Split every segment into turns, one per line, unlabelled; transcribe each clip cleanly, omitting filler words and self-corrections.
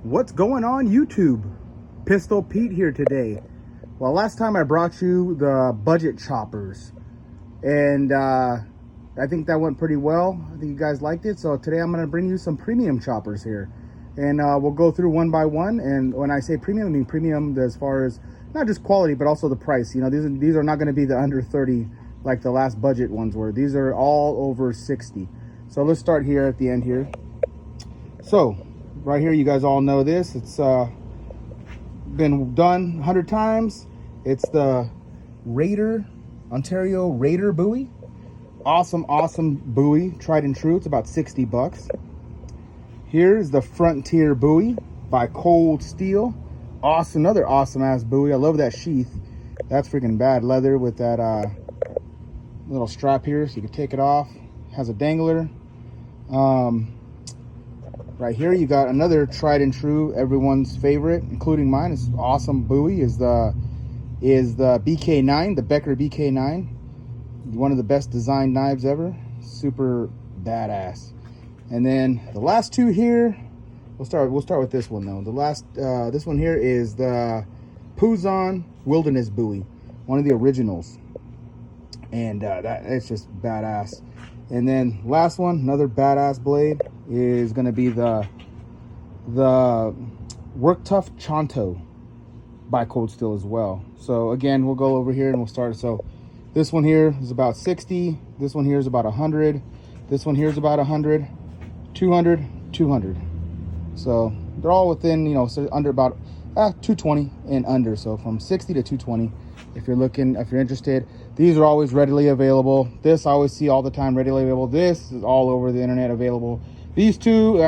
What's going on YouTube? Pistol Pete here today. Well, last time I brought you the budget choppers, and I think that went pretty well. I think you guys liked it. So today I'm going to bring you some premium choppers here, and we'll go through one by one. And when I say premium, I mean premium as far as not just quality but also the price. You know, these are not going to be the under 30 like the last budget ones were. These are all over 60. So let's start here at the end here. So right here, you guys all know this. It's been done 100 times. It's the Ontario Raider Bowie. Awesome Bowie, tried and true. It's about 60 bucks. Here's the Frontier Bowie by Cold Steel. Awesome, another awesome ass Bowie. I love that sheath. That's freaking bad leather with that little strap here, so you can take it off. Has a dangler. Right here, you got another tried and true, everyone's favorite, including mine. It's awesome Bowie. Is the BK9, the Becker BK9. One of the best designed knives ever. Super badass. And then the last two here, we'll start with this one though. The last this one here is the Puzon Wilderness Bowie, one of the originals, and it's just badass. And then last one, another badass blade, is going to be the Work Tuff Chanto by Cold Steel as well. So again, we'll go over here and we'll start. So this one here is about 60. This one here is about 100. This one here is about 100, 200, 200. So they're all within, you know, so under about 220 and under. So from 60 to 220. If you're interested, these are always readily available. This I always see all the time, readily available. This is all over the internet available. These two,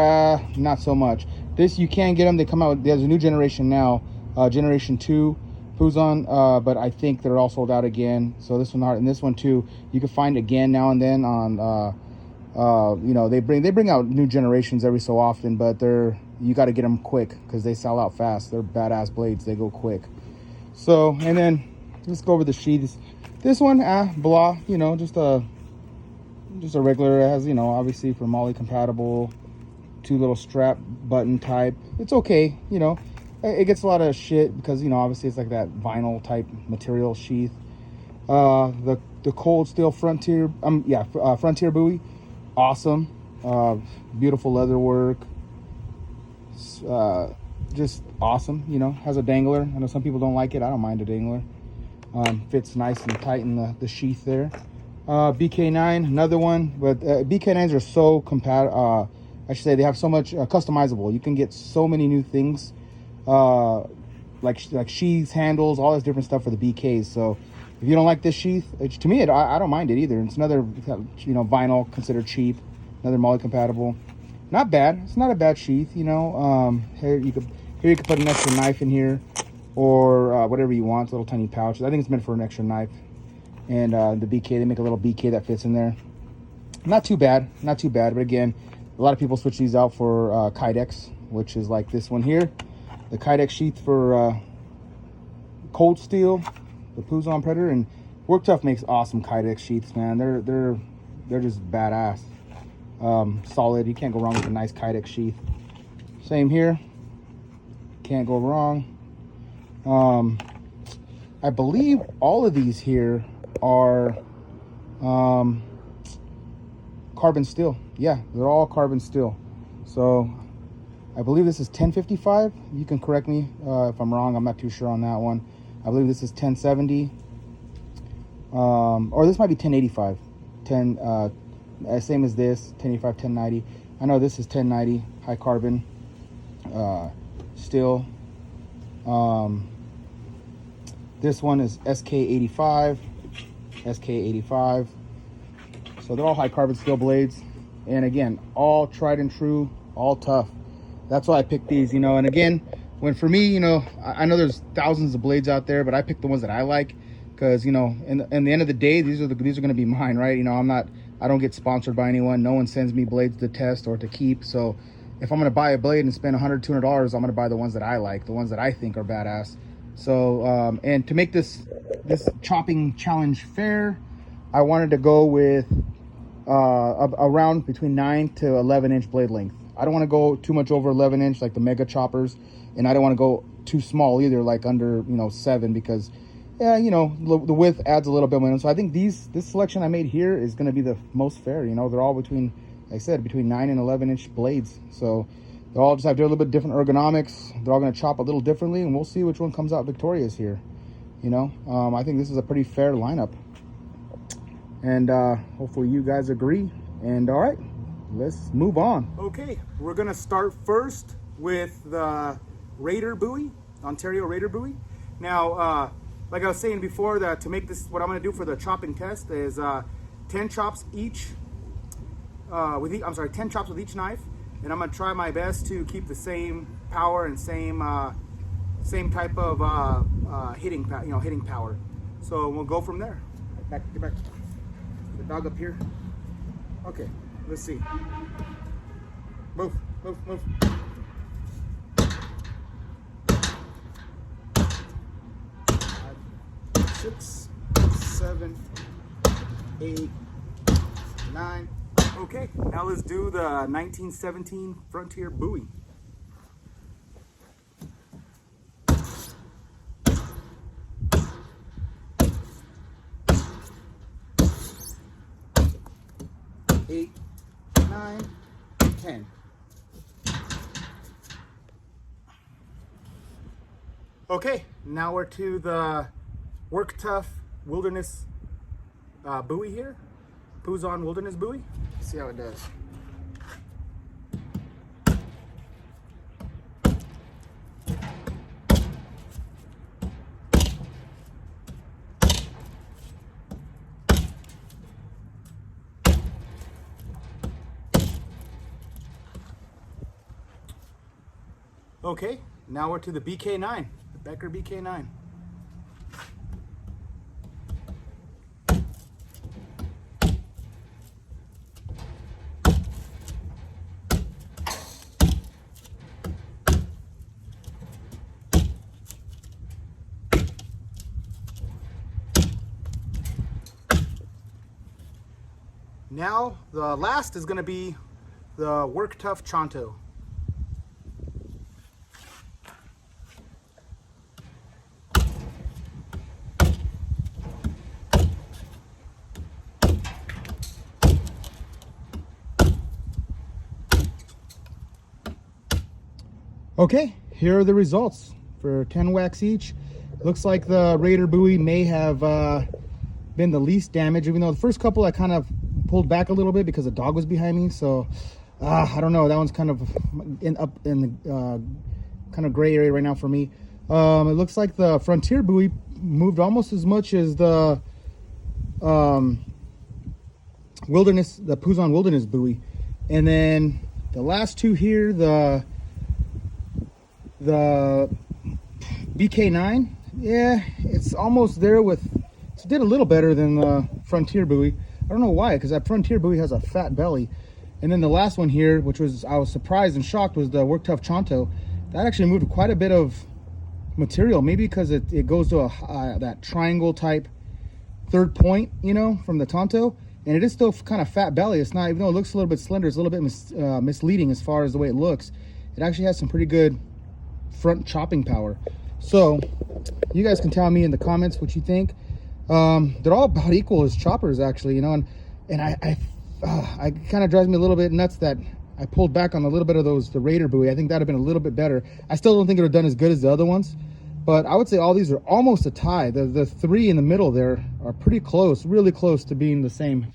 not so much. This, you can get them. They come out, there's a new generation now, generation 2 Puzon, but I think they're all sold out again. So this one, and this one too, you can find again now and then on, you know, they bring out new generations every so often, but you got to get them quick because they sell out fast. They're badass blades. They go quick. So, and then let's go over the sheaths. This one, blah, you know, just a regular. It has, you know, obviously for MOLLE compatible, 2 little strap button type. It's okay, you know. It gets a lot of shit because, you know, obviously it's like that vinyl type material sheath. The Cold Steel Frontier, Frontier Bowie, awesome. Beautiful leather work. Just awesome, you know. Has a dangler. I know some people don't like it. I don't mind a dangler. Fits nice and tight in the sheath there. BK9, another one, but BK9s are so compatible. I should say they have so much customizable. You can get so many new things, like sheaths, handles, all this different stuff for the BKs. So if you don't like this sheath, to me, I don't mind it either. It's another, you know, vinyl, considered cheap, another MOLLE compatible. Not bad. It's not a bad sheath, you know. Here you could put an extra knife in here, or whatever you want, little tiny pouches. I think it's meant for an extra knife. And the BK, they make a little BK that fits in there. Not too bad. But again, a lot of people switch these out for Kydex, which is like this one here. The Kydex sheath for Cold Steel, the Puzon Predator. And Work Tuff makes awesome Kydex sheaths, man. They're just badass. Solid. You can't go wrong with a nice Kydex sheath. Same here. Can't go wrong. I believe all of these here are carbon steel. Yeah, they're all carbon steel. So I believe this is 1055. You can correct me if I'm wrong. I'm not too sure on that one. I believe this is 1070, or this might be 1085. Same as this, 1085, 1090. I know this is 1090, high carbon steel. This one is SK85. So they're all high carbon steel blades. And again, all tried and true, all tough. That's why I picked these, you know. And again, for me, you know, I know there's thousands of blades out there, but I picked the ones that I like because, you know, in the end of the day, these are going to be mine, right? You know, I don't get sponsored by anyone. No one sends me blades to test or to keep. So if I'm going to buy a blade and spend $100, $200, I'm going to buy the ones that I like, the ones that I think are badass. So, and to make this chopping challenge fair, I wanted to go with around between 9 to 11 inch blade length. I don't want to go too much over 11 inch like the mega choppers, and I don't want to go too small either, like under, you know, 7, because yeah, you know, the width adds a little bit more. So I think this selection I made here is going to be the most fair. You know, they're all between, like I said, between 9 and 11 inch blades. So they all just have a little bit different ergonomics. They're all going to chop a little differently, and we'll see which one comes out victorious here. You know, I think this is a pretty fair lineup, and hopefully you guys agree. And all right, let's move on. Okay, we're going to start first with the Raider Bowie, Ontario Raider Bowie. Now, like I was saying before, that to make this, what I'm going to do for the chopping test is 10 chops each, 10 chops with each knife, and I'm going to try my best to keep the same power and same type of hitting power. So we'll go from there. Get back. The dog up here. Okay, let's see. Move. 6, 7, 8, 9. Okay, now let's do the 1917 Frontier Bowie. Eight, 9, 10. Okay, now we're to the Work Tuff Wilderness Bowie here. Puzon Wilderness Bowie. Let's see how it does. Okay, now we're to the BK9, the Becker BK9. Now, the last is going to be the Work Tuff Chanto. Okay, here are the results for 10 whacks each. Looks like the Raider Bowie may have been the least damaged, even though the first couple I kind of pulled back a little bit because the dog was behind me. So I don't know, that one's kind of up in the kind of gray area right now for me. It looks like the Frontier Bowie moved almost as much as the Puzon Wilderness Bowie. And then the last two here, the BK9, yeah, it's almost there with, it did a little better than the Frontier Bowie. I don't know why, because that Frontier Bowie has a fat belly. And then the last one here, which was, I was surprised and shocked, was the Work Tuff Chanto. That actually moved quite a bit of material, maybe because it goes to that triangle type third point, you know, from the Chanto. And it is still kind of fat belly. It's not, even though it looks a little bit slender, it's a little bit misleading as far as the way it looks. It actually has some pretty good front chopping power. So you guys can tell me in the comments what you think. They're all about equal as choppers, actually, you know, and I kind of drives me a little bit nuts that I pulled back on a little bit of the Raider Bowie. I think that'd have been a little bit better. I still don't think it would have done as good as the other ones, but I would say all these are almost a tie. The three in the middle there are pretty close, really close to being the same.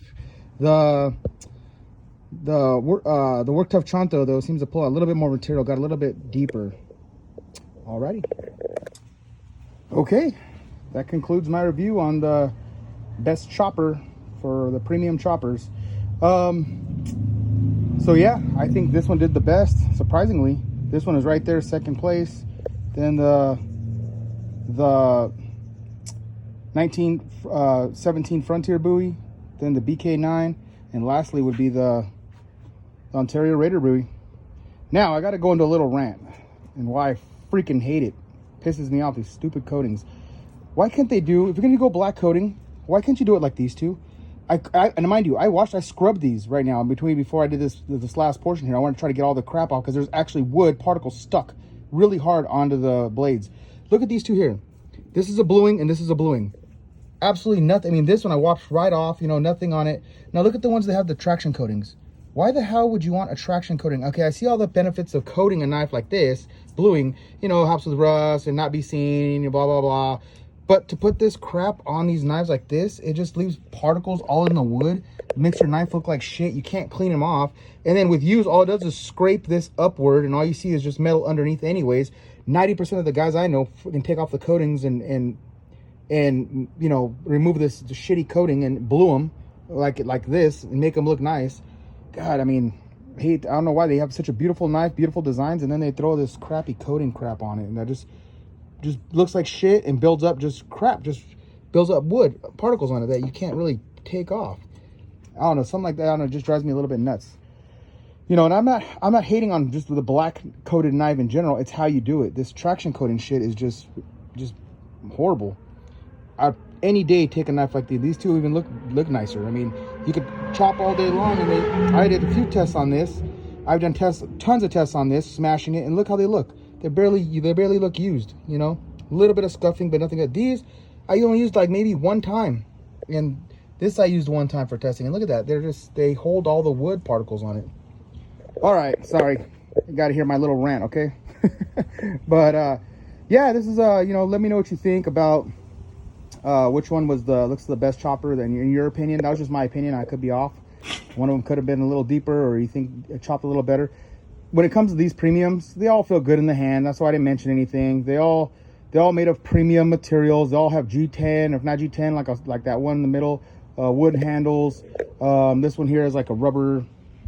The Work Tuff Chanto, though, seems to pull out a little bit more material, got a little bit deeper. Alrighty. Okay, that concludes my review on the best chopper for the premium choppers. So yeah, I think this one did the best, surprisingly. This one is right there, second place. Then the 1917 Frontier Bowie, then the BK9, and lastly would be the Ontario Raider Bowie. Now I got to go into a little rant and why I freaking hate it. Pisses me off, these stupid coatings. Why can't they do, if you're gonna go black coating, why can't you do it like these two? And mind you, I scrubbed these right now in between before I did this last portion here. I want to try to get all the crap off because there's actually wood particles stuck really hard onto the blades. Look at these two here. This is a bluing and this is a bluing. Absolutely nothing. I mean, this one I washed right off, you know, nothing on it. Now look at the ones that have the traction coatings. Why the hell would you want a traction coating? Okay, I see all the benefits of coating a knife like this, bluing, you know, helps with rust and not be seen, blah, blah, blah. But to put this crap on these knives like this, it just leaves particles all in the wood. It makes your knife look like shit. You can't clean them off. And then with use, all it does is scrape this upward, and all you see is just metal underneath anyways. 90% of the guys I know can take off the coatings and you know, remove this shitty coating and blue them like this and make them look nice. God, I mean, I don't know why they have such a beautiful knife, beautiful designs, and then they throw this crappy coating crap on it, and that just looks like shit and builds up just crap, just builds up wood particles on it that you can't really take off. I don't know, something like that. I don't know, it just drives me a little bit nuts. You know, and I'm not hating on just the black coated knife in general. It's how you do it. This traction coating shit is just horrible. I'd any day take a knife like these. These two even look nicer. I mean, you could chop all day long, and I did a few tests on this. I've done tons of tests on this, smashing it, and look how they look. They barely look used. You know, a little bit of scuffing, but nothing. These I only used like maybe one time, and this I used one time for testing. And look at that. They hold all the wood particles on it. All right, sorry, you got to hear my little rant, okay? But yeah, this is you know, let me know what you think about which one looks the best chopper in your opinion. That was just my opinion. I could be off. One of them could have been a little deeper, or you think it chopped a little better. When it comes to these premiums, they all feel good in the hand. That's why I didn't mention anything. They all made of premium materials. They all have G10, if not G10, like that one in the middle, wood handles. This one here is like a rubber,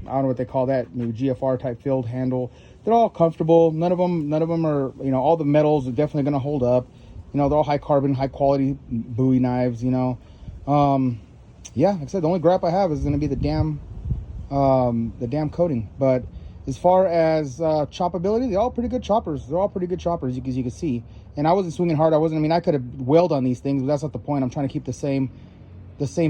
I don't know what they call that, maybe GFR type filled handle. They're all comfortable. None of them are, you know, all the metals are definitely going to hold up. You know, they're all high carbon, high quality Bowie knives, you know. Yeah, like I said, the only gripe I have is going to be the damn coating. But as far as choppability, they're all pretty good choppers. They're all pretty good choppers, as you can see. And I wasn't swinging hard. I mean, I could have wailed on these things, but that's not the point. I'm trying to keep the same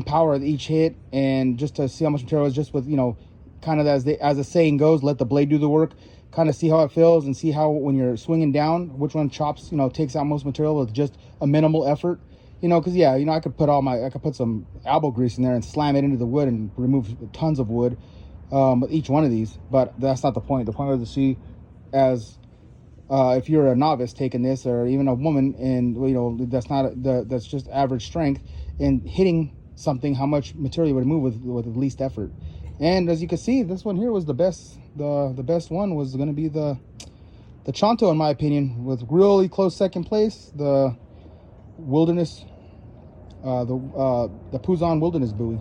power of each hit, and just to see how much material is, just with, you know, kind of as the saying goes, let the blade do the work. Kind of see how it feels and see how, when you're swinging down, which one chops, you know, takes out most material with just a minimal effort. You know, because yeah, you know, I could put some elbow grease in there and slam it into the wood and remove tons of wood with each one of these. But that's not the point. The point was to see, as if you're a novice taking this, or even a woman, and you know, that's just average strength, and hitting something, how much material would move with the least effort. And as you can see, this one here was the best. The best one was going to be the Chanto, in my opinion, with really close second place, the Wilderness, the Puzon Wilderness Bowie.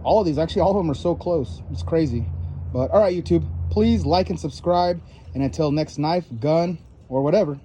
All of these, actually, all of them are so close. It's crazy. But all right, YouTube, please like and subscribe. And until next knife, gun, or whatever,